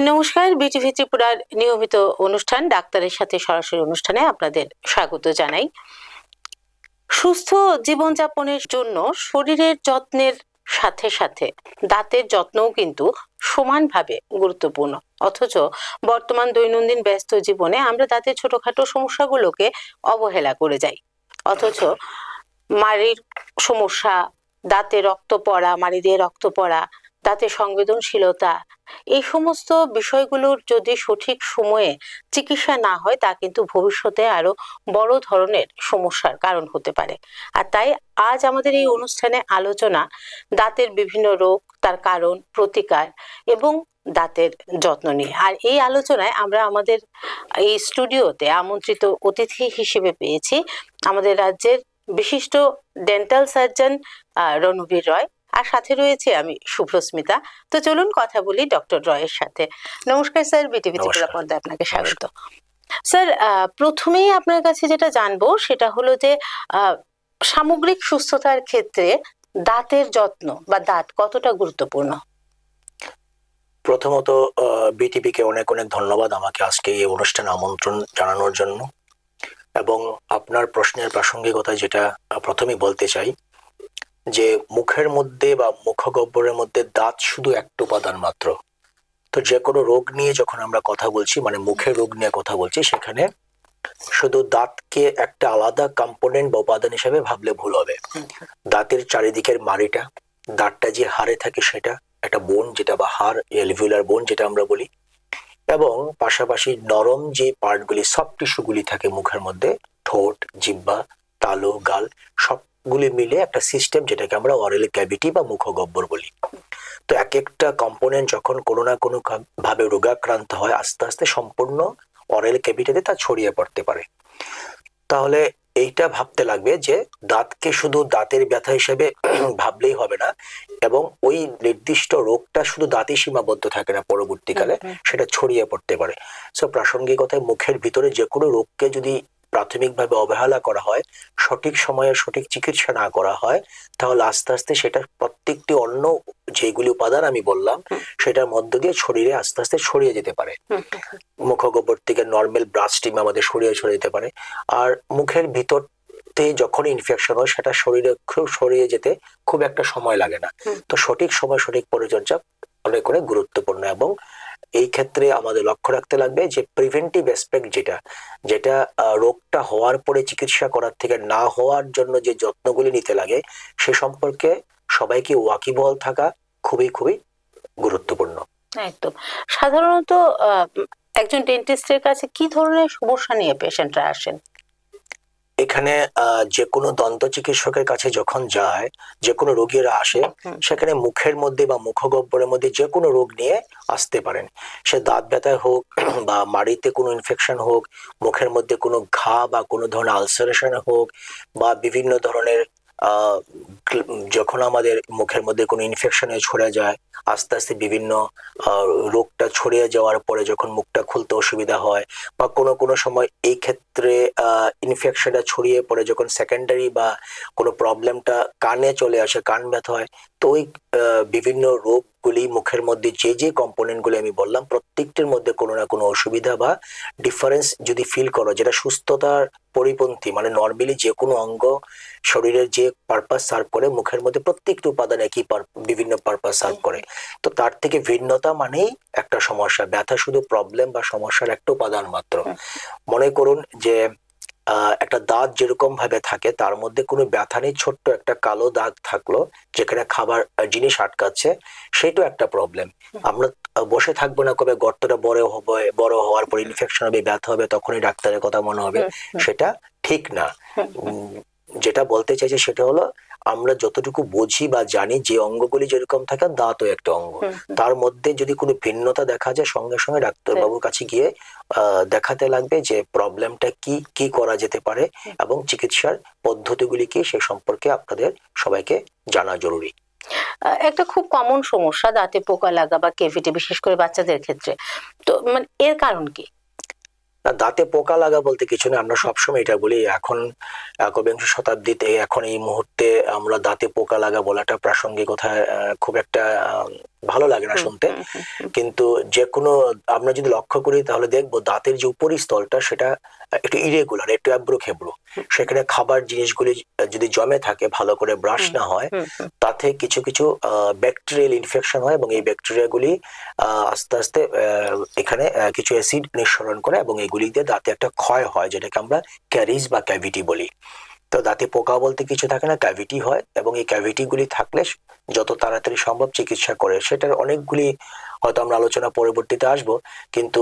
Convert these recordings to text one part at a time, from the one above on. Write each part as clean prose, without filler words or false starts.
নমস্কার, বিটিভি ত্রিপুরার নিয়মিত অনুষ্ঠান ডাক্তারের সাথে সরাসরি অনুষ্ঠানে আপনাদের স্বাগত জানাই। সুস্থ জীবনযাপনের জন্য শরীরের যত্নের সাথে সাথে দাঁতের যত্নও কিন্তু সমানভাবে গুরুত্বপূর্ণ। অথচ বর্তমান দৈনন্দিন ব্যস্ত জীবনে আমরা দাঁতের ছোটখাটো সমস্যাগুলোকে অবহেলা করে যাই। অথচ মাড়ির সমস্যা, দাঁতে রক্ত পড়া, মাড়ি দিয়ে রক্ত পড়া, দাঁতের সংবেদনশীলতা, এই সমস্ত বিষয়গুলোর যদি সঠিক সময়ে চিকিৎসা না হয় তা কিন্তু ভবিষ্যতে আরো বড় ধরনের সমস্যার কারণ হতে পারে। আর তাই আজ আমাদের এই অনুষ্ঠানে আলোচনা দাঁতের বিভিন্ন রোগ, তার কারণ, প্রতিকার এবং দাঁতের যত্ন নিয়ে। আর এই আলোচনায় আমরা আমাদের এই স্টুডিওতে আমন্ত্রিত অতিথি হিসেবে পেয়েছি আমাদের রাজ্যের বিশিষ্ট ডেন্টাল সার্জন রণবীর রয়, আর সাথে রয়েছে আমি শুভ্রস্মিতা। তো চলুন কথা বলি ডক্টর রয়ের সাথে। নমস্কার স্যার, বিটিভি ত্রিপুরা পর্দায় আপনাকে স্বাগত। স্যার, প্রথমেই আপনার কাছে যেটা জানবো সেটা হলো যে সামগ্রিক সুস্থতার ক্ষেত্রে দাঁতের যত্ন বা দাঁত কতটা গুরুত্বপূর্ণ? প্রথমত বিটিভি কে অনেক অনেক ধন্যবাদ আমাকে আজকে এই অনুষ্ঠানে আমন্ত্রণ জানানোর জন্য, এবং আপনার প্রশ্নের প্রাসঙ্গিকতা যেটা প্রথমেই বলতে চাই যে মুখের মধ্যে বা মুখগহ্বরের মধ্যে দাঁত শুধু একটা উপাদান মাত্র। তো যে কোনো রোগ নিয়ে যখন আমরা কথা বলছি, মানে মুখের রোগ নিয়ে কথা বলছি, সেখানে শুধু দাঁতকে একটা আলাদা কম্পোনেন্ট বা উপাদান হিসেবে ভাবলে ভুল হবে। দাঁতের চারিদিকের মাড়িটা, দাঁতটা যে হাড়ে থাকে সেটা একটা বোন, যেটা বা হাড়, এলভিউলার বোন যেটা আমরা বলি, এবং পাশাপাশি নরম যে পার্টগুলি, সফট টিস্যুগুলি থাকে মুখের মধ্যে, ঠোঁট, জিহ্বা, তালু, গাল, সবগুলি মিলে একটা সিস্টেম যেটাকে আমরা অরেল ক্যাভিটি বা মুখগহ্বর বলি। তো এক একটা কম্পোনেন্ট যখন কোনো না কোনো ভাবে রোগাক্রান্ত হয়, আস্তে আস্তে সম্পূর্ণ অরেল ক্যাভিটিতে তা ছড়িয়ে পড়তে পারে। তাহলে এইটা ভাবতে লাগবে যে দাঁতকে শুধু দাঁতের ব্যথা হিসেবে ভাবলেই হবে না, এবং ওই নির্দিষ্ট রোগটা শুধু দাঁতে সীমাবদ্ধ থাকে না, পরবর্তীকালে সেটা ছড়িয়ে পড়তে পারে। সো প্রাসঙ্গিকতায় মুখের ভিতরে যে কোনো রোগকে যদি প্রাথমিকভাবে অবহেলা করা হয়, সঠিক সময়ে সঠিক চিকিৎসা না করা হয়, তাহলে আস্তে আস্তে সেটার প্রত্যেকটি অন্য যেগুলি উপাদান আমি বললাম সেটার মধ্য দিয়ে শরীরে আস্তে আস্তে ছড়িয়ে যেতে পারে। মুখগহ্বর থেকে নর্মাল ব্রাশ টিম আমাদের ছড়িয়ে যেতে পারে। আর মুখের ভিতরতে যখন ইনফেকশন হয় সেটা শরীরে ছড়িয়ে যেতে খুব একটা সময় লাগে না। তো সঠিক সময় সঠিক পরিচর্যা অনেক অনেক গুরুত্বপূর্ণ, এবং এই ক্ষেত্রে আমাদের লক্ষ্য রাখতে লাগবে যে প্রিভেন্টিভ অ্যাসপেক্ট যেটা রোগটা হওয়ার পরে চিকিৎসা করার থেকে না হওয়ার জন্য যে যত্নগুলি নিতে লাগে, সে সম্পর্কে সবাইকে ওয়াকিবহাল থাকা খুবই খুবই গুরুত্বপূর্ণ। একদম। সাধারণত একজন ডেন্টিস্টের কাছে কি ধরনের সমস্যা নিয়ে পেশেন্টরা আসেন? এখানে যে কোনো দন্ত চিকিৎসকের কাছে যখন যায়, যে কোনো রোগীরা আসে, সেখানে মুখের মধ্যে বা মুখগহ্বরের মধ্যে যে কোনো রোগ নিয়ে আসতে পারেন। সে দাঁত ব্যথা হোক বা মাড়িতে কোনো ইনফেকশন হোক, মুখের মধ্যে কোনো ঘা বা কোনো ধরনের আলসারেশন হোক, বা বিভিন্ন ধরনের যখন আমাদের মুখের মধ্যে কোনো ইনফেকশনে ছড়ে যায়, আস্তে আস্তে বিভিন্ন রোগটা ছড়িয়ে যাওয়ার পরে যখন মুখটা খুলতে অসুবিধা হয়, বা কোনো কোনো সময় এই ক্ষেত্রে ইনফেকশনটা ছড়িয়ে পড়ে যখন সেকেন্ডারি বা কোনো প্রবলেমটা কানে চলে আসে, কান ব্যথা হয়, তো ওই বিভিন্ন রোগগুলি মুখের মধ্যে যে যে কম্পোনেন্টগুলি আমি বললাম, প্রত্যেকটির মধ্যে কোনো না কোনো অসুবিধা বা ডিফারেন্স যদি ফিল করো, যেটা সুস্থতার পরিপন্থী, মানে নর্মালি যে কোনো অঙ্গ শরীরের যে পারপাস সার্ভ করে, মুখের মধ্যে প্রত্যেকটি উপাদান একই বিভিন্ন পারপাস সার্ভ করে। তো তার থেকে ভিন্নতা মানেই একটা সমস্যা। ব্যথা শুধু প্রবলেম বা সমস্যার একটা উপাদান মাত্র। মনে করুন যে একটা দাঁত যেরকম ভাবে থাকে, তার মধ্যে কোনো ব্যথা নেই, ছোট্ট একটা কালো দাগ থাকলো যেখানে খাবার জিনিস আটকাচ্ছে, সেটাও একটা প্রবলেম। আমরা বসে থাকবো না কবে গর্তটা বড় হওয়ার পর ইনফেকশন হবে, ব্যথা হবে, তখনই ডাক্তারের কথা মনে হবে, সেটা ঠিক না। যেটা বলতে চাইছে সেটা হলো, আমরা যতটুকু বুঝি বা জানি যে অঙ্গগুলি যেরকম থাকে, দাঁতও একটা অঙ্গ, তার মধ্যে যদি কোনো ভিন্নতা দেখা যায়, সঙ্গে সঙ্গে ডাক্তারবাবুর কাছে গিয়ে দেখাতে লাগবে যে প্রবলেমটা কি, কি করা যেতে পারে, এবং চিকিৎসার পদ্ধতিগুলি কি, সে সম্পর্কে আপনাদের সবাইকে জানা জরুরি। একটা খুব কমন সমস্যা দাঁতে পোকা লাগা বা কেভিটি, বিশেষ করে বাচ্চাদের ক্ষেত্রে। তো মানে এর কারণ কি? দাঁতে পোকা লাগা বলতে কিছু না, আমরা সবসময় এটা বলি। এখন একবিংশ শতাব্দীতে, এখন এই মুহূর্তে আমরা দাঁতে পোকা লাগা বলাটা প্রাসঙ্গিকতা খুব একটা ভালো লাগে না শুনতে, কিন্তু যে কোনো আমরা যদি লক্ষ্য করি তাহলে দেখবো দাঁতের যে উপরি স্তরটা সেটা একটু ইরেগুলার, একটু এবড়ো খেবড়ো। সেখানে খাবার জিনিসগুলি যদি জমে থাকে, ভালো করে ব্রাশ না হয়, তাতে কিছু কিছু ব্যাকটেরিয়াল ইনফেকশন হয় এবং এই ব্যাকটেরিয়াগুলি আস্তে আস্তে এখানে কিছু অ্যাসিড নিঃসরণ করে এবং এগুলি দিয়ে দাঁতে একটা ক্ষয় হয়, যেটাকে আমরা ক্যারিজ বা ক্যাভিটি বলি। তো দাঁতে পোকা বলতে কিছু থাকে না, ক্যাভিটি হয়, এবং এই ক্যাভিটি গুলি থাকলে যত তাড়াতাড়ি সম্ভব চিকিৎসা করে। সেটার অনেকগুলি হয়তো আমরা আলোচনা পরবর্তীতে আসবো, কিন্তু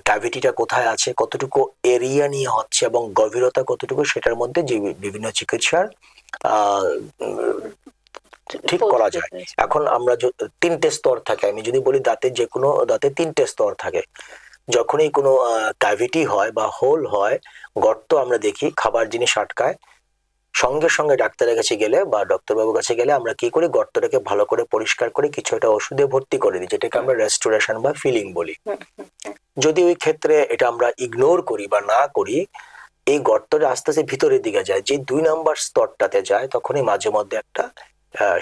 ক্যাভিটিটা কোথায় আছে, কতটুকু এরিয়া নিয়ে হচ্ছে এবং গভীরতা কতটুকু, সেটার মধ্যে যে বিভিন্ন চিকিৎসার ঠিক করা যায়। এখন আমরা তিনটে স্তর থাকে, আমি যদি বলি দাঁতে যে কোনো দাঁতে তিনটে স্তর থাকে। যখনই কোনো ক্যাভিটি হয় বা হোল হয়, গর্ত আমরা দেখি, খাবার জিনিস আটকায়, সঙ্গে সঙ্গে ডাক্তারের কাছে গেলে বা ডক্টরবাবুর কাছে গেলে আমরা কি করি, গর্তটাকে ভালো করে পরিষ্কার করে কিছু একটা ওষুধে ভর্তি করে দিই, যেটাকে আমরা রেস্টোরেশন বা ফিলিং বলি। যদি ওই ক্ষেত্রে এটা আমরা ইগনোর করি বা না করি, এই গর্তটা আস্তে আস্তে ভিতরের দিকে যায়, যে 2 নম্বর স্তরটাতে যায়, তখনই মাঝে মধ্যে একটা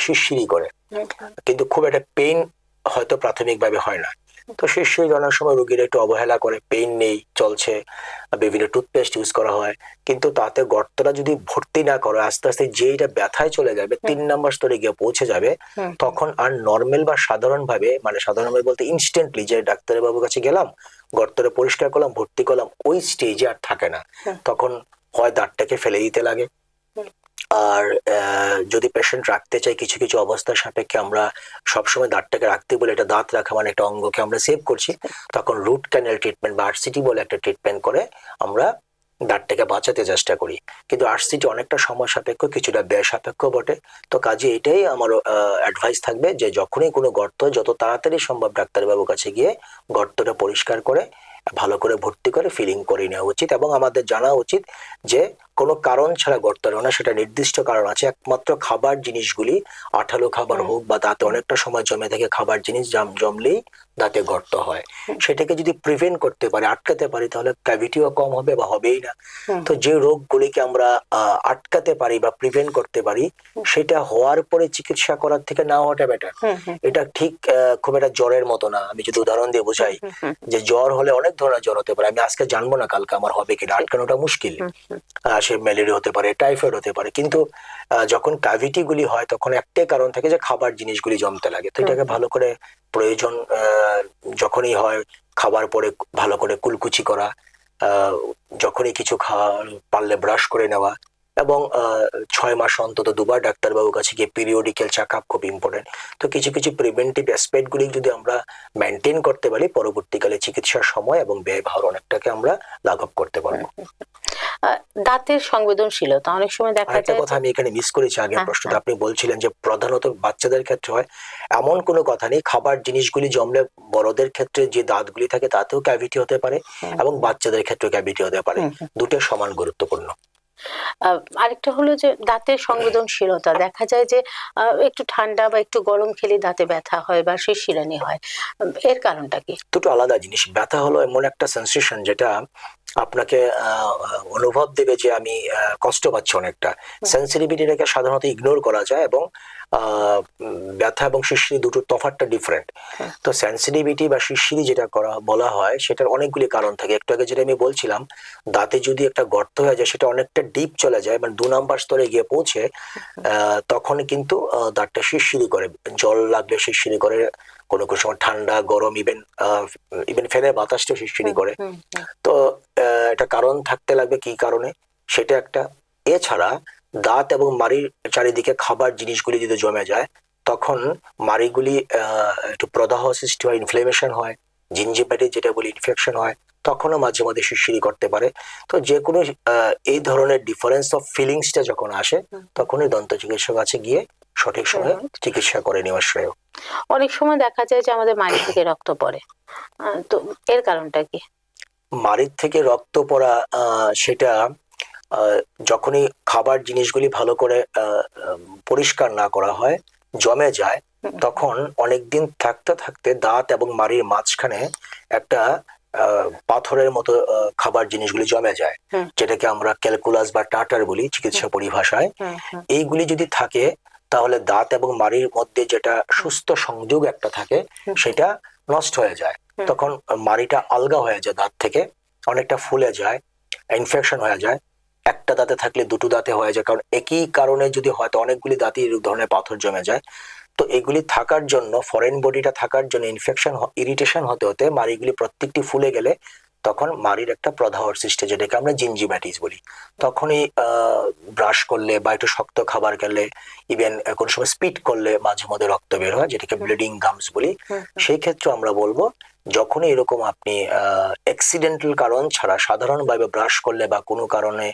শিরশিরি করে, কিন্তু খুব একটা পেইন হয়তো প্রাথমিকভাবে হয় না। তো শিরশিরি অনেক সময় রোগীরা একটু অবহেলা করে, পেইন নেই, চলছে, বিভিন্ন টুথপেস্ট ইউজ করা হয়, কিন্তু তাতে গর্তটা যদি ভর্তি না করে আস্তে আস্তে যেইটা ব্যথায় চলে যাবে, 3 নম্বর স্তরে গিয়ে পৌঁছে যাবে, তখন আর নর্মাল বা সাধারণ ভাবে, মানে সাধারণভাবে বলতে ইনস্ট্যান্টলি যে ডাক্তারের বাবুর কাছে গেলাম, গর্তটা পরিষ্কার করলাম, ভর্তি করলাম, ওই স্টেজে আর থাকে না। তখন হয় দাঁতটাকে ফেলে দিতে লাগে, আর যদি পেশেন্ট রাখতে চাই, কিছু কিছু অবস্থার সাপেক্ষে আমরা সবসময় দাঁতটাকে রাখতে বলে, এটা দাঁত রাখা মানে একটা অঙ্গকে আমরা সেভ করছি, তখন রুট ক্যানেল ট্রিটমেন্ট বা আরসিটি বলে একটা ট্রিটমেন্ট করে আমরা দাঁতটাকে বাঁচাতে চেষ্টা করি। কিন্তু আরসিটি অনেকটা সময় সাপেক্ষ, কিছুটা ব্যয় সাপেক্ষ বটে। তো কাজে এটাই আমার অ্যাডভাইস থাকবে যে যখনই কোনো গর্ত, যত তাড়াতাড়ি সম্ভব ডাক্তারবাবুর কাছে গিয়ে গর্তটা পরিষ্কার করে ভালো করে ভর্তি করে ফিলিং করে নেওয়া উচিত। এবং আমাদের জানা উচিত যে কোনো কারণ ছাড়া গর্ত হয় না, সেটা নির্দিষ্ট কারণ আছে। একমাত্র খাবার জিনিসগুলি, আঠালো খাবার হোক বা দাঁতে অনেকটা সময় জমে থাকে খাবার জিনিস, জমলেই দাঁতে গর্ত হয়। সেটাকে যদি প্রিভেন্ট করতে পারি, আটকাতে পারি, তাহলে ক্যাভিটিও কম হবে বা হবেই না। তো যে রোগগুলিকে আমরা আটকাতে পারি বা প্রিভেন্ট করতে পারি, সেটা হওয়ার পরে চিকিৎসা করার থেকে না হওয়াটা বেটার। এটা ঠিক খুব একটা জ্বরের মতো না। আমি যদি উদাহরণ দিয়ে বোঝাই, যে জ্বর হলে অনেক ধরনের জ্বর হতে পারে, আমি আজকে জানবো না কালকে আমার হবে কিনা, আটকানোটা মুশকিল। সে ম্যালেরিয়া হতে পারে, টাইফয়েড হতে পারে, কিন্তু যখন ক্যাভিটি গুলি হয় তখন একটাই কারণ থাকে যে খাবার জিনিসগুলি জমতে লাগে। তো এটাকে ভালো করে প্রয়োজন যখনই হয়, খাবার পরে ভালো করে কুলকুচি করা, যখনই কিছু খাওয়া পারলে ব্রাশ করে নেওয়া, এবং 6 মাস অন্তত 2 বার ডাক্তারবাবুর কাছে গিয়ে পিরিয়ডিক্যাল চেক আপ খুব ইম্পর্টেন্ট। তো কিছু কিছু প্রিভেন্টিভ অ্যাসপেক্ট গুলি যদি আমরা মেনটেন করতে পারি, পরবর্তীকালে চিকিৎসার সময় এবং ব্যয়ভার অনেকটাকে আমরা লাঘব করতে পারবো। দাঁতের সংবেদনশীলতা অনেক সময় দেখা যায়, কথা আমি এখানে মিস করেছি আগের প্রশ্নটা, আপনি বলছিলেন যে প্রধানত বাচ্চাদের ক্ষেত্রে হয়, এমন কোনো কথা নেই। খাবার জিনিসগুলি জমলে বড়দের ক্ষেত্রে যে দাঁতগুলি থাকে তাতেও ক্যাভিটি হতে পারে এবং বাচ্চাদের ক্ষেত্রে ক্যাভিটি হতে পারে, দুটো সমান গুরুত্বপূর্ণ। আরেকটা হলো যে দাঁতের সংবেদনশীলতা, দেখা যায় যে একটু ঠান্ডা বা একটু গরম খেলে দাঁতে ব্যথা হয় বা শিরশিরানি হয়, এর কারণটা কি? দুটো আলাদা জিনিস। ব্যথা হলো এমন একটা সেন্সেশন যেটা আপনাকে অনুভব দেবে যে আমি কষ্ট পাচ্ছি অনেকটা। সেন্সিটিভিটিটাকে সাধারণত ইগনোর করা যায়, এবং ব্যথা এবং শিরশিরি দুটোর তফাৎটা ডিফারেন্ট। তো সেন্সিটিভিটি বা শিরশিরি যেটা বলা হয়, সেটার অনেকগুলি কারণ থাকে। একটু আগে যেটা আমি বলছিলাম, দাঁতে যদি একটা গর্ত হয়ে যায়, সেটা অনেকটা ডিপ চলে যায়, মানে 2 নাম্বার স্তরে গিয়ে পৌঁছে, তখন কিন্তু দাঁতটা শিরশিরি করে, জল লাগলে শিরশিরি করে, কোনো কোনো সময় ঠান্ডা গরম, ইভেন ফ্যানের বাতাসটা শিরশিরি করে। তো এটা কারণ থাকতে লাগবে, কি কারণে সেটা একটা। এছাড়া দাঁত এবং মাড়ির চারিদিকে খাবার জিনিসগুলি যদি জমে যায়, তখন মাড়িগুলি একটু প্রদাহ সৃষ্টি হয়, ইনফ্লেমেশন হয়, জিঞ্জিভাইটিস যেটা বলি ইনফেকশন হয়, তখনও মাঝে মাঝে শিরশিরি করতে পারে। তো যে কোনো এই ধরনের ডিফারেন্স অফ ফিলিংসটা যখন আসে, তখনই দন্ত চিকিৎসক কাছে গিয়ে সঠিক সময়ে চিকিৎসা করে নেওয়া শ্রেয়। অনেক সময় দেখা যায় যে আমাদের মাড়ি থেকে রক্ত পড়ে, তো এর কারণটা কি? মাড়ির থেকে রক্ত পড়া, সেটা যখনই খাবার জিনিসগুলি ভালো করে পরিষ্কার না করা হয়, জমে যায়, তখন অনেকদিন থাকতে থাকতে দাঁত এবং মাড়ির মাঝখানে একটা পাথরের মতো খাবার জিনিসগুলি জমে যায়, যেটাকে আমরা ক্যালকুলাস বা টাটার বলি চিকিৎসা পরিভাষায়। এইগুলি যদি থাকে, তাহলে দাঁত এবং মাড়ির মধ্যে যেটা সুস্থ সংযোগ একটা থাকে সেটা নষ্ট হয়ে যায়। তখন মাড়িটা আলগা হয়ে যায়, দাঁত থেকে অনেকটা ফুলে যায়, ইনফেকশন হয়ে যায়। একটা দাঁতে থাকলে দুটো দাঁতে হয়ে যায়, কারণ একই কারণে যদি হয়তো অনেকগুলি দাঁতে এই ধরনের পাথর জমে যায়। তো এগুলি থাকার জন্য, ফরেন বডিটা থাকার জন্য ইনফেকশন ইরিটেশন হতে হতে মাড়িগুলি প্রত্যেকটি ফুলে গেলে তখন মাড়ির একটা প্রদাহর সৃষ্টি, যেটাকে আমরা জিঞ্জিভাইটিস বলি। তখনই ব্রাশ করলে বা একটু শক্ত খাবার খেলে, ইভেন কোন সময় স্পিড করলে মাঝে মধ্যে রক্ত বের হয়, যেটাকে ব্লিডিং গামস বলি। সেই ক্ষেত্রে আমরা বলবো যখনই এরকম আপনি অ্যাক্সিডেন্টাল কারণ ছাড়া সাধারণভাবে ব্রাশ করলে বা কোনো কারণে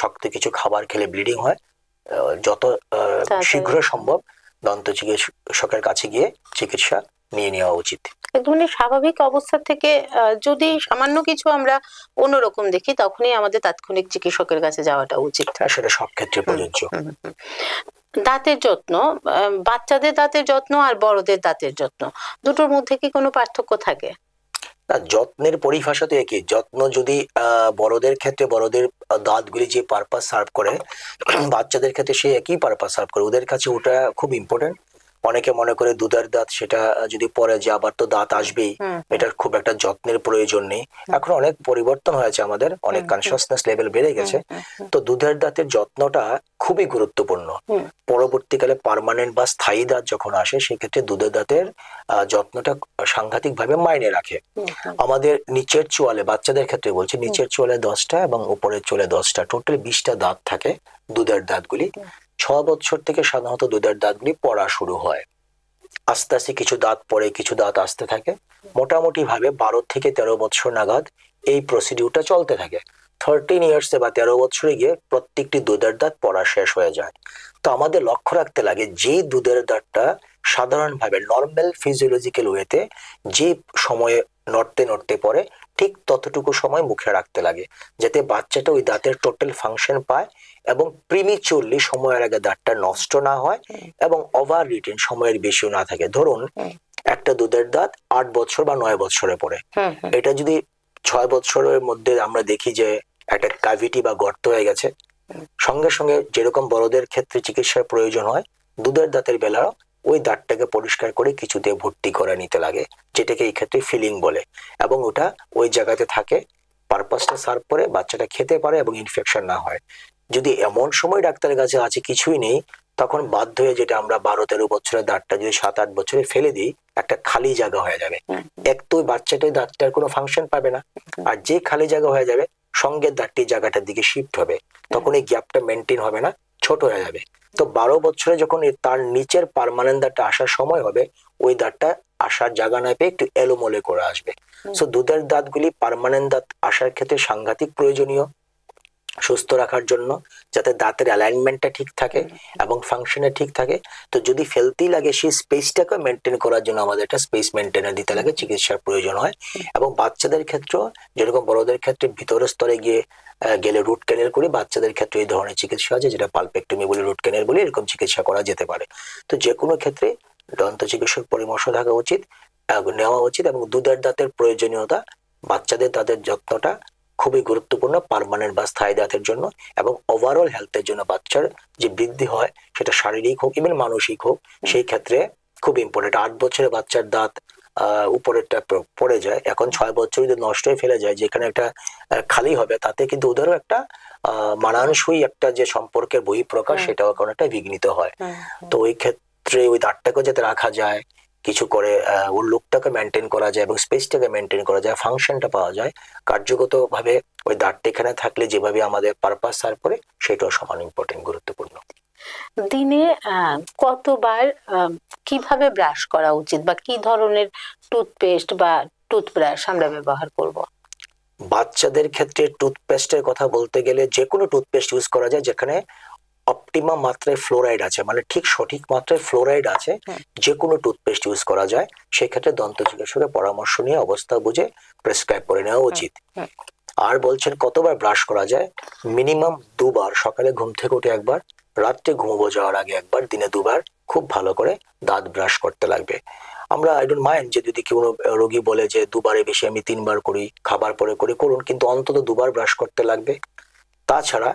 শক্ত কিছু খাবার খেলে ব্লিডিং হয়, যত শীঘ্র সম্ভব দন্ত চিকিৎসকের কাছে গিয়ে চিকিৎসা নিয়ে নেওয়া উচিত। একদমই স্বাভাবিক অবস্থা থেকে যদি সামান্য কিছু আমরা অন্যরকম দেখি, তখনই আমাদের তাৎক্ষণিক চিকিৎসকের কাছে যাওয়াটা উচিত। সেটা সব ক্ষেত্রে প্রযোজ্য। দাঁতের যত্ন, বাচ্চাদের দাঁতের যত্ন আর বড়দের দাঁতের যত্ন, দুটোর মধ্যে কি কোনো পার্থক্য থাকে? যত্নের পরিভাষা তো একই। যত্ন যদি বড়দের ক্ষেত্রে বড়দের দাঁতগুলি যে পারপাস সার্ভ করে, বাচ্চাদের ক্ষেত্রে সেই একই পারপাস সার্ভ করে। ওদের কাছে ওটা খুব ইম্পর্টেন্ট। অনেকে মনে করে দুধের দাঁত, সেটা যদি পরে যে আবার তো দাঁত আসবেই, এটার খুব একটা যত্নের প্রয়োজন নেই। এখন অনেক পরিবর্তন হয়েছে, আমাদের অনেক কনসিয়াসনেস লেভেল বেড়ে গেছে। তো দুধের দাঁতের যত্নটা খুবই গুরুত্বপূর্ণ। পরবর্তীকালে পার্মানেন্ট বা স্থায়ী দাঁত যখন আসে, সেক্ষেত্রে দুধের দাঁতের যত্নটা সাংঘাতিক ভাবে মাইনে রাখে। আমাদের নিচের চোয়ালে, বাচ্চাদের ক্ষেত্রে বলছি, নিচের চোয়ালে 10টা এবং উপরের চোয়ালে 10টা, টোটাল 20টা দাঁত থাকে দুধের দাঁতগুলি। 6 বছর থেকে সাধারণত দুধের দাঁতগুলি পড়া শুরু হয়। আস্তে আস্তে কিছু দাঁত পড়ে, কিছু দাঁত আসতে থাকে। মোটামুটি ভাবে 12 থেকে 13 বছর নাগাদ এই প্রসিডিউরটা চলতে থাকে। 13 ইয়ার্সে বা 13 বছরে গিয়ে প্রত্যেকটি দুধের দাঁত পড়া শেষ হয়ে যায়। তো আমাদের লক্ষ্য রাখতে লাগে, যে দুধের দাঁতটা সাধারণভাবে নর্মাল ফিজিওলজিক্যাল ওয়েতে যে সময়ে নড়তে নড়তে পড়ে, ঠিক ততটুকু সময় মুখে রাখতে লাগে, যাতে বাচ্চাটা ওই দাঁতের টোটাল ফাংশন পায় এবং প্রিমিচুরলি সময়ের আগে দাঁতটা নষ্ট না হয় এবং ওভার রিটেন সময়ের বেশিও না থাকে। ধরুন একটা দুধের দাঁত 8 বছর বা 9 বছরে পড়ে, এটা যদি 6 বছরের মধ্যে আমরা দেখি যে একটা ক্যাভিটি বা গর্ত হয়ে গেছে, সঙ্গে সঙ্গে যেরকম বড়দের ক্ষেত্রে চিকিৎসার প্রয়োজন হয়, দুধের দাঁতের বেলাও ওই দাঁতটাকে পরিষ্কার করে কিছুতে ভর্তি করে নিতে লাগে, যেটাকে এই ক্ষেত্রে ফিলিং বলে, এবং ওটা ওই জায়গাতে থাকে, পারপাসটা সার্ভ করে, বাচ্চাটা খেতে পারে এবং ইনফেকশন না হয়। যদি এমন সময় ডাক্তারের কাছে আছে কিছুই নেই, তখন বাধ্য হয়ে, যেটা আমরা 12-13 বছরের দাঁতটা যদি 7-8 বছরে ফেলে দিই, একটা খালি জায়গা হয়ে যাবে। এক তো ওই বাচ্চাটার দাঁতটার কোনো ফাংশন পাবে না, আর যে খালি জায়গা হয়ে যাবে সঙ্গে দাঁতটি জায়গাটার দিকে শিফট হবে, তখন এই গ্যাপটা মেনটেন হবে না, ছোট হয়ে যাবে। তো 12 বছরে যখন তার নিচের পার্মানেন্ট দাঁতটা আসার সময় হবে, ওই দাঁতটা আসার জায়গা না পেয়ে একটু এলোমেলো করে আসবে। সো দুধের দাঁতগুলি পার্মানেন্ট দাঁত আসার ক্ষেত্রে সাংঘাতিক প্রয়োজনীয় সুস্থ রাখার জন্য, যাতে দাঁতের অ্যালাইনমেন্টটা ঠিক থাকে এবং ফাংশনে ঠিক থাকে। তো যদি ফেলতেই লাগে, সেই স্পেসটাকে মেনটেন করার জন্য আমাদের একটা স্পেস মেনটেনার দিতে লাগে, চিকিৎসার প্রয়োজন হয়। এবং বাচ্চাদের ক্ষেত্রেও যেরকম বড়দের ক্ষেত্রে ভিতরের স্তরে গিয়ে গেলে রুট ক্যানেল করি, বাচ্চাদের ক্ষেত্রে এই ধরনের চিকিৎসা আছে, যেটা পালপেক্টমি বলি, রুট ক্যানেল বলি, এরকম চিকিৎসা করা যেতে পারে। তো যে কোনো ক্ষেত্রে দন্ত চিকিৎসক পরামর্শ থাকা উচিত, নেওয়া উচিত। এবং দুধের দাঁতের প্রয়োজনীয়তা, বাচ্চাদের দাঁতের যত্নটা খুবই গুরুত্বপূর্ণ পার্মানেন্ট বা স্থায়ী দাঁতের জন্য, এবং ওভারঅল হেলথের জন্য। বাচ্চার যে বৃদ্ধি হয়, সেটা শারীরিক হোক ইভেন মানসিক হোক, সেই ক্ষেত্রে খুব ইম্পর্টেন্ট। 8 বছরের বাচ্চার দাঁত উপরেরটা পড়ে যায়, এখন 6 বছর যদি নষ্ট হয়ে ফেলে যায়, যেখানে একটা খালি হবে, তাতে কিন্তু ওদেরও একটা মানানসই একটা যে সম্পর্কের বহিঃপ্রকাশ, সেটাও কোনো একটা বিঘ্নিত হয়। তো ওই ক্ষেত্রে ওই দাঁতটাকে যাতে রাখা যায়, কিছু করে ওর লুকটাকে মেনটেন করা যায় এবং স্পেসটাকে মেনটেন করা যায়, ফাংশনটা পাওয়া যায়, কার্যগত ভাবে ওই দাঁতটা এখানে থাকলে যেভাবে আমাদের পারপাস সার্ভ করে, সেটাও সমান ইম্পর্টেন্ট, গুরুত্বপূর্ণ। দিনে কতবার কিভাবে ব্রাশ করা উচিত, বা কি ধরনের টুথপেস্ট বা টুথব্রাশ আমরা ব্যবহার করব? বাচ্চাদের ক্ষেত্রে টুথপেস্টের কথা বলতে গেলে, যে কোনো টুথপেস্ট ইউজ করা যায় যেখানে অপটিমাম মাত্রায় ফ্লোরাইড আছে, মানে ঠিক সঠিক মাত্রায় ফ্লোরাইড আছে, যে কোনো টুথপেস্ট ইউজ করা যায়। সেক্ষেত্রে দন্ত চিকিৎসকের পরামর্শ নিয়ে অবস্থা বুঝে প্রেসক্রাইব করে নেওয়া উচিত। আর বলছেন কতবার ব্রাশ করা যায়? মিনিমাম 2 বার, সকালে ঘুম থেকে উঠে একবার, রাত্রে ঘুমোবো যাওয়ার আগে একবার, দিনে 2 বার খুব ভালো করে দাঁত ব্রাশ করতে লাগবে। আমরা আই ডোন্ট মাইন্ড যে যদি কোনো রোগী বলে যে 2 বারের বেশি আমি 3 বার করি, খাবার পরে করে করুন, কিন্তু অন্তত 2 বার ব্রাশ করতে লাগবে। তাছাড়া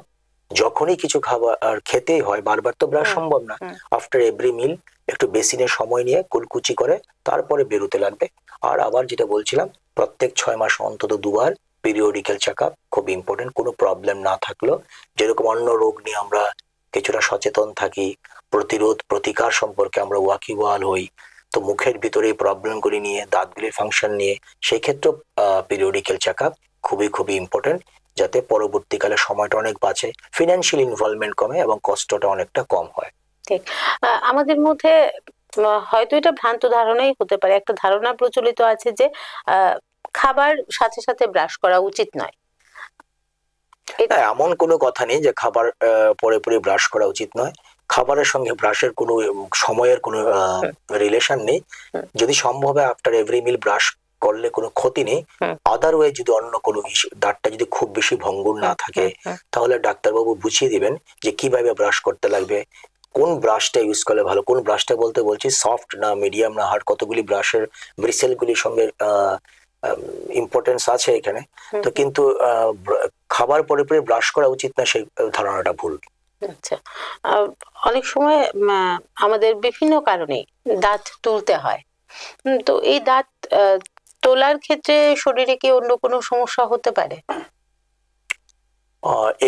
যখনই কিছু খাবার খেতেই হয়, বারবার তো ব্রাশ সম্ভব না, আফটার এভরি মিল একটু বেসিনে সময় নিয়ে কুলকুচি করে তারপরে বেরোতে লাগবে। আর আবার যেটা বলছিলাম, প্রত্যেক 6 মাস অন্তত 2বার পিরিয়ডিক্যাল চেক আপ খুব ইম্পর্টেন্ট। কোনো প্রবলেম না থাকলেও, যেরকম অন্য রোগ নিয়ে আমরা কিছুটা সচেতন থাকি, প্রতিরোধ প্রতিকার সম্পর্কে আমরা ওয়াকিবহাল হই, তো মুখের ভিতরে এই প্রবলেমগুলি নিয়ে, দাঁতগুলির ফাংশন নিয়ে, সেই ক্ষেত্রে পিরিয়ডিক্যাল চেক আপ খুবই খুবই ইম্পর্টেন্ট, যাতে পরবর্তীকালে সময়টা অনেক বাঁচে, ফিনান্সিয়াল ইনভলভমেন্ট কমে এবং কষ্টটা অনেকটা কম হয়। ঠিক। আমাদের মধ্যে হয়তো এটা ভ্রান্ত ধারণাই হতে পারে, একটা ধারণা প্রচলিত আছে যে খাবার সাথে সাথে ব্রাশ করা উচিত নয়। এমন কোনো কথা নেই যে খাবার পরে পরে ব্রাশ করা উচিত নয়। খাবারের সঙ্গে ব্রাশের কোনো সময়ের কোনো রিলেশন নেই। যদি সম্ভব হয় আফটার এভরি মিল ব্রাশ করলে কোনো ক্ষতি নেই। আদারওয়াইজ যদি অন্য কোনো দাঁতটা যদি খুব বেশি ভঙ্গুর না থাকে, তাহলে ডাক্তারবাবু বুঝিয়ে দিবেন যে কিভাবে ব্রাশ করতে লাগবে, কোন ব্রাশটা ইউজ করলে ভালো। কোন ব্রাশটা বলতে বলছি সফট না মিডিয়াম না হার্ড, কতগুলি ব্রাশের ব্রিসেলগুলির সঙ্গে ইম্পর্টেন্স আছে এখানে। তো কিন্তু খাবার পরে পরে ব্রাশ করা উচিত না, সেই ধারণাটা ভুল। আচ্ছা, অনেক সময় আমাদের বিভিন্ন কারণে দাঁত তুলতে হয়, তো এই দাঁত তোলার ক্ষেত্রে শরীরে কি অন্য কোনো সমস্যা হতে পারে?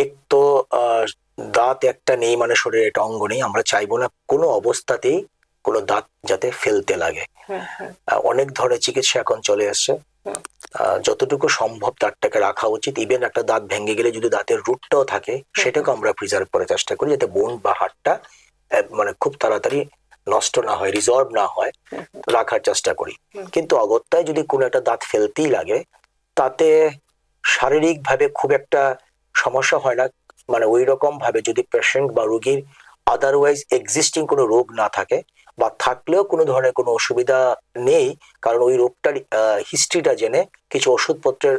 এক তো দাঁত একটা নেই মানে শরীরে এটা অঙ্গ নেই। আমরা চাইবো না কোনো অবস্থাতেই কোনো দাঁত যাতে ফেলতে লাগে। অনেক ধরনের চিকিৎসা এখন চলে আসছে, যতটুকু সম্ভব দাঁতটাকে রাখা উচিত। ইভেন একটা দাঁত ভেঙে গেলে যদি দাঁতের রুটটাও থাকে, সেটাকে আমরা প্রিজার্ভ করার চেষ্টা করি, যাতে বোন বা হাড়টা মানে খুব তাড়াতাড়ি নষ্ট না হয়, রিজর্ভ না হয়, রাখার চেষ্টা করি। কিন্তু অগত্যায় যদি কোনো একটা দাঁত ফেলতেই লাগে, তাতে শারীরিক ভাবে খুব একটা সমস্যা হয় না। মানে ওই রকম ভাবে যদি পেশেন্ট বা রোগীর আদারওয়াইজ এক্সিস্টিং কোনো রোগ না থাকে, বা থাকলেও কোনো ধরনের কোনো অসুবিধা নেই, কারণ ওই রোগটার হিস্ট্রিটা জেনে কিছু ওষুধপত্রের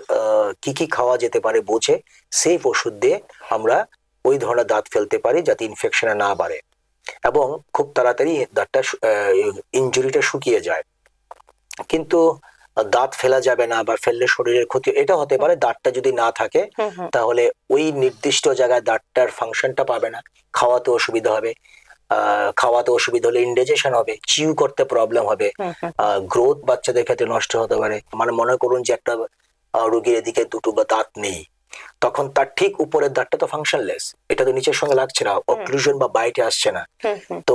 কি কি খাওয়া যেতে পারে বুঝে সেফ ওষুধ দিয়ে আমরা ওই ধরনের দাঁত ফেলতে পারি, যাতে ইনফেকশনে না বাড়ে এবং খুব তাড়াতাড়ি দাঁতটা ইনজুরিটা শুকিয়ে যায়। কিন্তু দাঁত ফেলা যাবে না বা ফেললে শরীরের ক্ষতি, এটা হতে পারে দাঁতটা যদি না থাকে, তাহলে ওই নির্দিষ্ট জায়গায় দাঁতটার ফাংশনটা পাবে না, খাওয়াতে অসুবিধা হবে, খাওয়াতে অসুবিধা হলে ইনডাইজেশন হবে, চিউ করতে প্রবলেম হবে, গ্রোথ বাচ্চাদের ক্ষেত্রে নষ্ট হতে পারে। মানে মনে করুন যে একটা রোগীর এদিকে দুটো বা দাঁত নেই, তখন তার ঠিক উপরের দাঁতটা তো ফাংশনলেস, এটা তো নিচের সঙ্গে লাগছে না, অক্লুশন বা বাইটে আসছে না। তো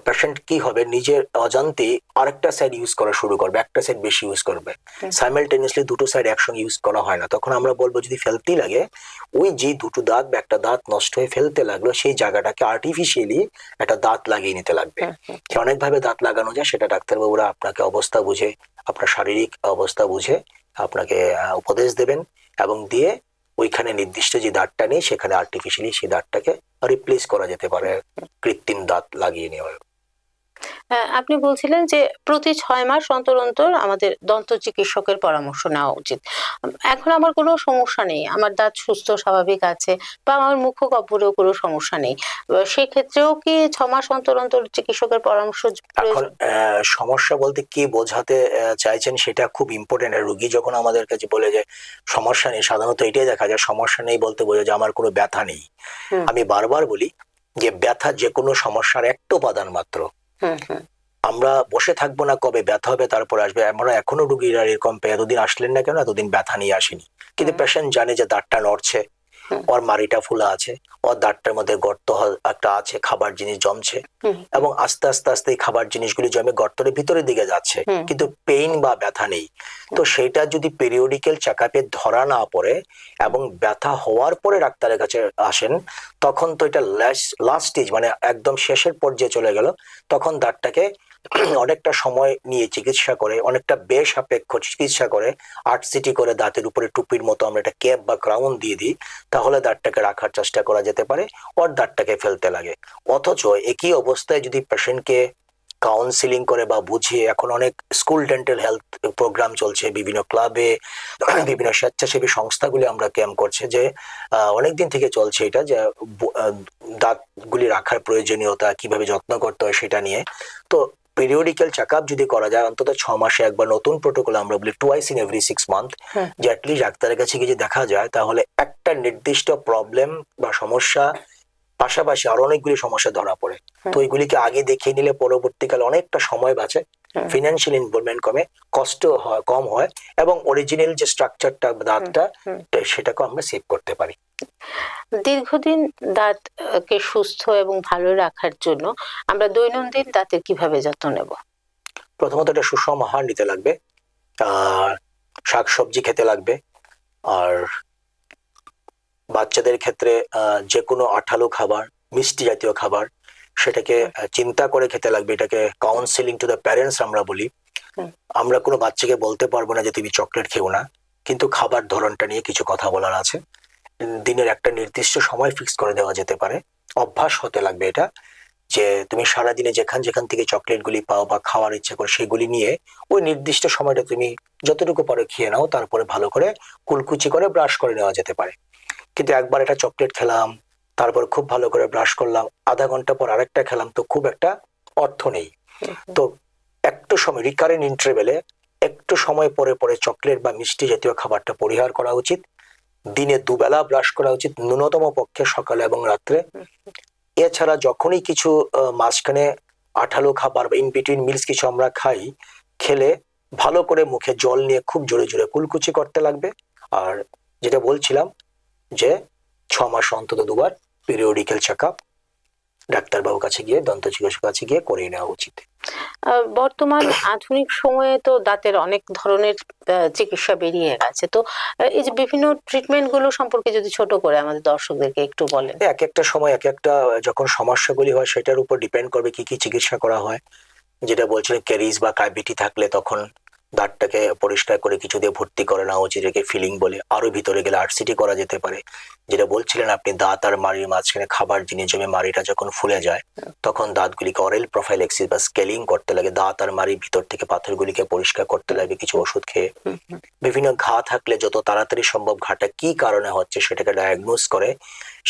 পেশেন্ট কি হবে, নিজের অজান্তে আরেকটা সাইড ইউজ করা শুরু করবে, একটা সাইড বেশি ইউজ করবে, সাইমালটেনিয়াসলি দুটো সাইড একসঙ্গে ইউজ করা হয় না। তখন আমরা বলবো যদি ফেলতেই লাগে, ওই যে দুটো দাঁত বা একটা দাঁত নষ্ট হয়ে ফেলতে লাগলো, সেই জায়গাটাকে আর্টিফিশিয়ালি একটা দাঁত লাগিয়ে নিতে লাগবে। অনেকভাবে দাঁত লাগানো যায়, সেটা ডাক্তারবাবুরা আপনাকে অবস্থা বুঝে, আপনার শারীরিক অবস্থা বুঝে আপনাকে উপদেশ দেবেন, এবং দিয়ে ওইখানে নির্দিষ্ট যে দাঁতটা নেই সেখানে আর্টিফিশিয়ালি সেই দাঁতটাকে রিপ্লেস করা যেতে পারে, কৃত্রিম দাঁত লাগিয়ে নেওয়া। আপনি বলছিলেন যে প্রতি 6 মাস অন্তর অন্তর আমাদের দন্ত চিকিৎসকের পরামর্শ নেওয়া উচিত। এখন আমার কোনো সমস্যা নেই, আমার দাঁত সুস্থ স্বাভাবিক আছে, বা আমার মুখ গহ্বরেও কোনো সমস্যা নেই, সেক্ষেত্রেও কি 6 মাস অন্তর অন্তর চিকিৎসকের পরামর্শ এখন সমস্যা বলতে কি বোঝাতে চাইছেন সেটা খুব ইম্পর্টেন্ট। রোগী যখন আমাদের কাছে বলে যে সমস্যা নেই, সাধারণত এটাই দেখা যায়, সমস্যা নেই বলতে বোঝা যে আমার কোনো ব্যথা নেই। আমি বারবার বলি যে ব্যথা যে কোনো সমস্যার একটা উপাদান মাত্র। আমরা বসে থাকবো না কবে ব্যথা হবে তারপর আসবে। আমরা এখনো রোগীরা এরকম এতদিন আসলেন না কেন, এতদিন ব্যথা নিয়ে আসেনি, কিন্তু পেশেন্ট জানে যে দাঁতটা নড়ছে, ওর মাড়িটা ফুলা আছে, ওর দাঁতটার মধ্যে গর্ত একটা আছে, খাবার জিনিস জমছে, এবং আস্তে আস্তে আস্তে খাবার জিনিসগুলি জমে গর্তের ভিতরের দিকে যাচ্ছে, কিন্তু পেইন বা ব্যথা নেই। তো সেটা যদি পিরিয়ডিক্যাল চেকআপে ধরা না পড়ে এবং ব্যথা হওয়ার পরে ডাক্তারের কাছে আসেন, তখন তো এটা লাস্ট স্টেজ, মানে একদম শেষের পর্যায়ে চলে গেল। তখন দাঁতটাকে অনেকটা সময় নিয়ে চিকিৎসা করে, অনেকটা বেসাপেক্ষ চিকিৎসা করে, 8 CT করে দাঁতের উপরে টুপির মতো আমরা একটা ক্যাপ বা ক্রাউন দিয়ে দিই, তাহলে দাঁতটাকে রাখার চেষ্টা করা যেতে পারে, ওর দাঁতটাকে ফেলতে লাগে। অথচ একই অবস্থায় যদি পেশেন্টকে কাউন্সিলিং করে বা বুঝিয়ে, এখন অনেক স্কুল ডেন্টাল হেলথ প্রোগ্রাম চলছে, বিভিন্ন ক্লাবে, বিভিন্ন স্বেচ্ছাসেবী সংস্থাগুলি আমরা ক্যাম্প করছে, যে অনেকদিন থেকে চলছে এটা, যে দাঁতগুলি রাখার প্রয়োজনীয়তা, কিভাবে যত্ন করতে হয় সেটা নিয়ে। তো পিরিয়ডিক্যাল চেক আপ যদি করা যায় অন্তত 6 মাসে একবার, নতুন প্রোটোকল আমরা বলি টুয়াইস ইন এভরি 6 মান্থ, যে অ্যাটলিস্ট ডাক্তারের কাছে গিয়ে যদি দেখা যায় তাহলে একটা নির্দিষ্ট প্রবলেম বা সমস্যা পাশাপাশি আরো অনেকগুলি সমস্যা ধরা পড়ে। তো ওইগুলিকে আগে দেখিয়ে নিলে পরবর্তীকালে অনেকটা সময় বাঁচে, ফিনান্সিয়াল ইনভলভমেন্ট কমে, কষ্ট কম হয় এবং অরিজিনাল যে স্ট্রাকচারটা দাঁতটা সেটাকে আমরা সেভ করতে পারি। দীর্ঘদিন দাঁতকে সুস্থ এবং ভালো রাখার জন্য আমরা দৈনন্দিন দাঁতের কিভাবে যত্ন নেব? প্রথমত একটা সুষম আহার নিতে লাগবে, শাকসবজি খেতে লাগবে, আর বাচ্চাদের ক্ষেত্রে যে কোনো আঠালো খাবার, মিষ্টি জাতীয় খাবার সেটাকে চিন্তা করে খেতে লাগবে। এটাকে কাউন্সিলিং টু দ্য প্যারেন্টস আমরা বলি। আমরা কোনো বাচ্চাকে বলতে পারবো না যে তুমি চকলেট খেও না, কিন্তু খাবার ধরনটা নিয়ে কিছু কথা বলার আছে। দিনের একটা নির্দিষ্ট সময় ফিক্স করে দেওয়া যেতে পারে, অভ্যাস হতে লাগবে এটা, যে তুমি সারাদিনে যেখান থেকে চকলেট গুলি পাও বা খাওয়ার ইচ্ছে করে সেগুলি নিয়ে ওই নির্দিষ্ট সময়টা তুমি যতটুকু পারো খেয়ে নাও, তারপরে ভালো করে কুলকুচি করে ব্রাশ করে নেওয়া যেতে পারে। কিন্তু একবার একটা চকলেট খেলাম, তারপর খুব ভালো করে ব্রাশ করলাম, আধা ঘন্টা পর আরেকটা খেলাম, তো খুব একটা অর্থ নেই। তো একটু সময় রিকারেন্ট ইন্টারভ্যালে একটু সময় পরে পরে চকলেট বা মিষ্টি জাতীয় খাবারটা পরিহার করা উচিত। দিনে দুবেলা ব্রাশ করা উচিত, ন্যূনতম পক্ষে সকালে এবং রাত্রে। এছাড়া যখনই কিছু মাঝখানে আঠালো খাবার বা ইন বিটুইন মিলস কিছু আমরা খাই, খেলে ভালো করে মুখে জল নিয়ে খুব জোরে জোরে কুলকুচি করতে লাগবে। আর যেটা বলছিলাম যে 6 মাস অন্তত দুবার পিরিয়ডিক্যাল চেক আপ ডাক্তারবাবুর কাছে গিয়ে, দন্ত চিকিৎসকের কাছে গিয়ে করিয়ে নেওয়া উচিত। বর্তমান আধুনিক সময়ে তো দাঁতের অনেক ধরনের চিকিৎসা বেরিয়ে গেছে, তো এই যে বিভিন্ন ট্রিটমেন্ট গুলো সম্পর্কে যদি ছোট করে আমাদের দর্শকদেরকে একটু বলেন। এক একটা সময় এক একটা যখন সমস্যাগুলি হয় সেটার উপর ডিপেন্ড করবে কি কি চিকিৎসা করা হয়। যেটা বলছিলেন ক্যারিজ বা ক্যাভিটি থাকলে তখন দাঁতটাকে পরিষ্কার করে কিছু দিয়ে ভর্তি করে নেওয়া উচিত, যেটাকে ফিলিং বলে। আরো ভিতরে গেলে আরসিটি করা যেতে পারে। যেটা বলছিলেন আপনি, দাঁত আর মাড়ির মাঝখানে খাবার জিনিস জমে মাড়িটা যখন ফুলে যায় তখন দাঁতগুলিকে অরেল প্রোফাইলেক্সিস বা স্কেলিং করতে লাগে, দাঁত আর মাড়ির ভিতর থেকে পাথরগুলিকে পরিষ্কার করতে লাগে কিছু ওষুধ খেয়ে। বিভিন্ন ঘা থাকলে যত তাড়াতাড়ি সম্ভব ঘাটা কি কারণে হচ্ছে সেটাকে ডায়াগনোস করে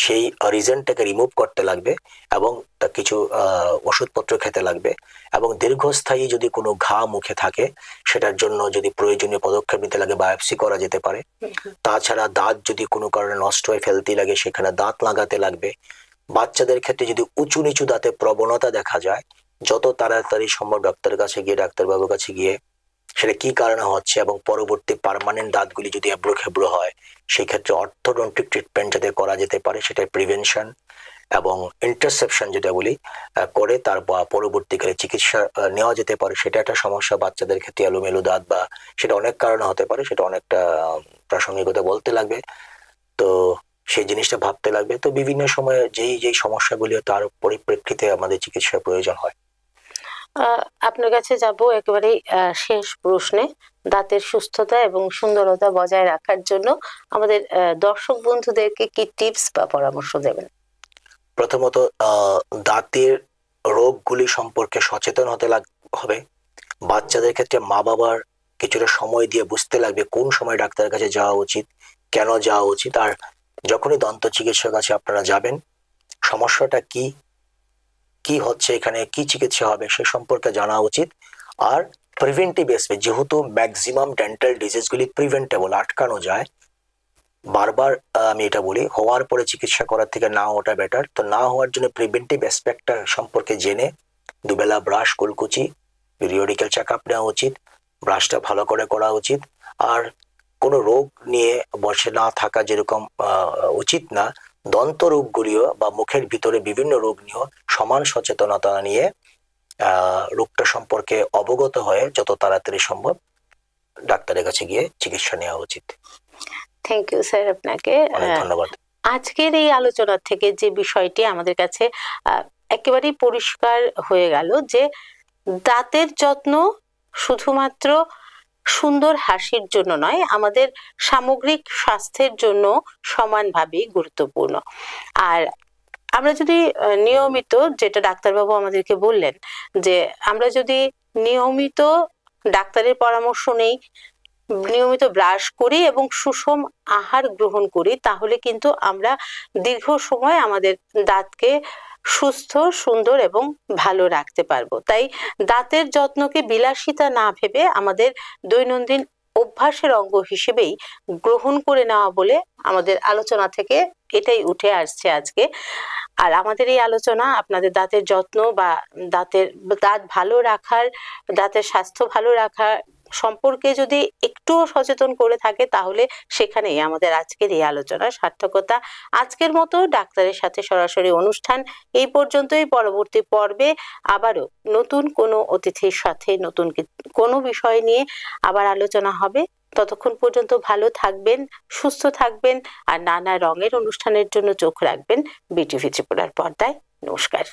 সেই রিজনটাকে রিমুভ করতে লাগবে এবং তা কিছু ওষুধপত্র খেতে লাগবে। এবং দীর্ঘস্থায়ী যদি কোনো ঘা মুখে থাকে সেটার জন্য যদি প্রয়োজনীয় পদক্ষেপ নিতে লাগে বায়োপসি করা যেতে পারে। তাছাড়া দাঁত যদি কোনো কারণে নষ্ট হয়ে ফেলতে লাগে সেখানে দাঁত লাগাতে লাগবে। বাচ্চাদের ক্ষেত্রে যদি উঁচু নিচু দাঁতে প্রবণতা দেখা যায়, যত তাড়াতাড়ি সম্ভব ডাক্তারবাবুর কাছে গিয়ে সেটা কি কারণে হচ্ছে এবং পরবর্তী পার্মানেন্ট দাঁতগুলি যদি এবড়ো খেবড়ো হয় সেই ক্ষেত্রে অর্থোডন্টিক ট্রিটমেন্ট যাতে করা যেতে পারে সেটা প্রিভেনশন এবং ইন্টারসেপশন যেটা বলি করে তার পরবর্তীকালে চিকিৎসা নেওয়া যেতে পারে। সেটা একটা সমস্যা বাচ্চাদের ক্ষেত্রে, এলোমেলো দাঁত, বা সেটা অনেক কারণে হতে পারে, সেটা অনেকটা প্রাসঙ্গিকতা বলতে লাগবে। তো সেই জিনিসটা ভাবতে লাগবে। তো বিভিন্ন সময়ে যেই সমস্যাগুলি তার পরিপ্রেক্ষিতে আমাদের চিকিৎসার প্রয়োজন হয়। আপনার কাছে যাব একেবারে শেষ প্রশ্নে। দাঁতের সুস্থতা এবং সুন্দরতা বজায় রাখার জন্য আমাদের দর্শক বন্ধুদেরকে কি টিপস বা পরামর্শ দেবেন? প্রথমত দাঁতের রোগগুলি সম্পর্কে সচেতন হতে হবে। বাচ্চাদের ক্ষেত্রে মা বাবার কিছুটা সময় দিয়ে বুঝতে লাগবে কোন সময় ডাক্তারের কাছে যাওয়া উচিত, কেন যাওয়া উচিত। আর যখনই দন্ত চিকিৎসকের কাছে আপনারা যাবেন সমস্যাটা কি কি হচ্ছে, এখানে কি চিকিৎসা হবে সে সম্পর্কে জানা উচিত। আর প্রিভেন্টিভ এসপেক্ট, যেহেতু ম্যাক্সিমাম ডেন্টাল ডিজিজগুলি প্রিভেন্টেবল, আটকানো যায়, বারবার আমি এটা বলি হওয়ার পরে চিকিৎসা করার থেকে না হওয়াটা বেটার। তো না হওয়ার জন্য প্রিভেন্টিভ অ্যাসপেক্টটা সম্পর্কে জেনে দুবেলা ব্রাশ, কুলকুচি, পিরিয়ডিক্যাল চেক আপ নেওয়া উচিত, ব্রাশটা ভালো করে করা উচিত। আর কোনো রোগ নিয়ে বসে না থাকা যেরকম উচিত না, দন্ত রোগগুলিও বা মুখের ভিতরে বিভিন্ন রোগ নিয়েও সমান সচেতনতা নিয়ে রোগটা সম্পর্কে অবগত হয়ে যত তাড়াতাড়ি সম্ভব ডাক্তারের কাছে গিয়ে চিকিৎসা নেওয়া উচিত। থ্যাংক ইউ স্যার, আপনাকে অনেক ধন্যবাদ। আজকের এই আলোচনা থেকে যে বিষয়টি আমাদের কাছে একেবারেই পরিষ্কার হয়ে গেল যে দাঁতের যত্ন শুধুমাত্র সুন্দর হাসির জন্য নয়, আমাদের সামগ্রিক স্বাস্থ্যের জন্য সমানভাবেই গুরুত্বপূর্ণ। আর আমরা যদি নিয়মিত, যেটা ডাক্তারবাবু আমাদেরকে বললেন, যে আমরা যদি নিয়মিত ডাক্তারের পরামর্শ নেই, নিয়মিত ব্রাশ করি এবং সুষম আহার গ্রহণ করি, তাহলে কিন্তু আমরা দীর্ঘ সময় আমাদের দাঁতকে সুস্থ, সুন্দর এবং ভালো রাখতে পারবো। তাই দাঁতের যত্নকে বিলাসিতা না ভেবে আমাদের দৈনন্দিন অভ্যাসের অঙ্গ হিসেবেই গ্রহণ করে নেওয়া বলে আমাদের আলোচনা থেকে এটাই উঠে আসছে আজকে। আর আমাদের এই আলোচনা আপনাদের দাঁতের যত্ন বা দাঁত ভালো রাখার, দাঁতের স্বাস্থ্য ভালো রাখার সম্পর্কে যদি একটুও সচেতন করে থাকে, তাহলে সেখানেই আমাদের আজকের এই আলোচনার সার্থকতা। আজকের মতো ডাক্তারের সাথে সরাসরি অনুষ্ঠান এই পর্যন্তই। পরবর্তী পর্বে আবারও নতুন কোনো অতিথির সাথে নতুন কোনো বিষয় নিয়ে আবার আলোচনা হবে। ততক্ষণ পর্যন্ত ভালো থাকবেন, সুস্থ থাকবেন, আর নানা রঙের অনুষ্ঠানের জন্য চোখ রাখবেন বিটিভি ত্রিপুরার পর্দায়। নমস্কার।